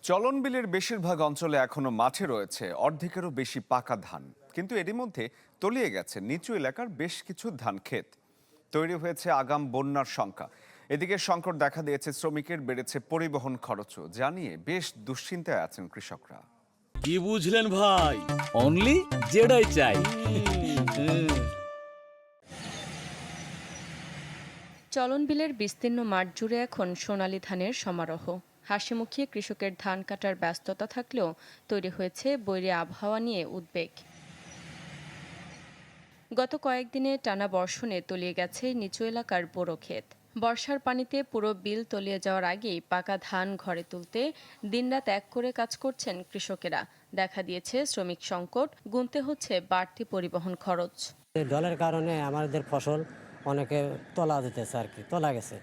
চলন বিলের বেশিরভাগ অঞ্চলে এখনো মাঠে রয়েছে অর্ধেকেরও বেশি পাকা ধান, কিন্তু এরই মধ্যে তলিয়ে গেছে নিচু এলাকার বেশ কিছু ধান ক্ষেত। তৈরি হয়েছে আগাম বন্যার শঙ্কা। এদিকে সংকট দেখা দিয়েছে শ্রমিকের, বেড়েছে পরিবহন খরচও, জানিয়ে বেশ দুশ্চিন্তায় আছেন কৃষকরা। কি বুঝলেন ভাই? অনলি যেটাই চাই। চলন বিলের বিস্তীর্ণ মাঠ জুড়ে এখন সোনালী ধানের সমারোহ। হাসিমুখে কৃষকের ধান কাটার ব্যস্ততা থাকলেও তৈরি হয়েছে বৈরী আবহাওয়া নিয়ে উদ্বেগ। গত কয়েকদিনে টানা বর্ষণে তলিয়ে গেছে নিচু এলাকার বোরো ক্ষেত। বর্ষার পানিতে পুরো বিল তলিয়ে যাওয়ার আগেই পাকা ধান ঘরে তুলতে দিনরাত এক করে কাজ করছেন কৃষকেরা। দেখা দিয়েছে শ্রমিক সংকট, গুনতে হচ্ছে বাড়তি পরিবহন খরচ। জলের কারণে আমাদের ফসল অনেকে তোলা দিতেছে আর কি, তোলা গেছে।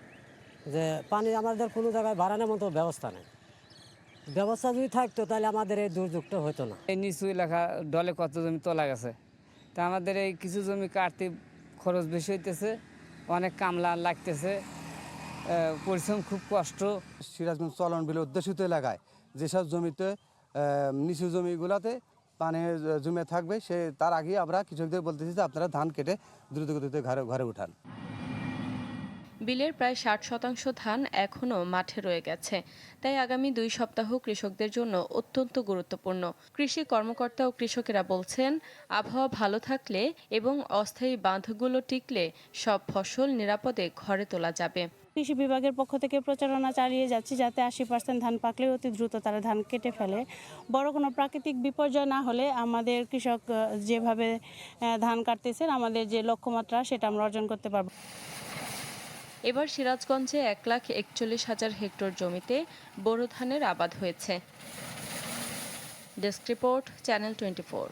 যে পানি আমাদের কোনো জায়গায় বাড়ানোর মতো ব্যবস্থা নেই। ব্যবস্থা যদি থাকতো তাহলে আমাদের এই দুর্যোগটা হতো না। এই নিচু এলাকা ডলে কত জমি তোলা গেছে, তা আমাদের এই কিছু জমি কাটতে খরচ বেশি হইতেছে, অনেক কামলা লাগতেছে, পরিশ্রম খুব কষ্ট। সিরাজগঞ্জ চলন বিল অধ্যুষিত এলাকায় যেসব জমিতে নিচু জমিগুলোতে পানি জমে থাকবে, তার আগে আমরা কৃষকদের বলতেছি যে আপনারা ধান কেটে দ্রুত গতিতে ঘরে উঠান। বিলের প্রায় 60% ধান এখনও মাঠে রয়ে গেছে, তাই আগামী 2 সপ্তাহ কৃষকদের জন্য অত্যন্ত গুরুত্বপূর্ণ। কৃষি কর্মকর্তা ও কৃষকেরা বলছেন, আবহাওয়া ভালো থাকলে এবং অস্থায়ী বাঁধগুলো টিকলে সব ফসল নিরাপদে ঘরে তোলা যাবে। কৃষি বিভাগের পক্ষ থেকে প্রচারণা চালিয়ে যাচ্ছি যাতে 80% ধান পাকলে অতি দ্রুত তারা ধান কেটে ফেলে। বড় কোনো প্রাকৃতিক বিপর্যয় না হলে আমাদের কৃষক যেভাবে ধান কাটতেছেন, আমাদের যে লক্ষ্যমাত্রা সেটা আমরা অর্জন করতে পারব। এবার সিরাজগঞ্জে 1,41,000 হেক্টর জমিতে বোরো ধানের আবাদ হয়েছে। Desk report, channel 24।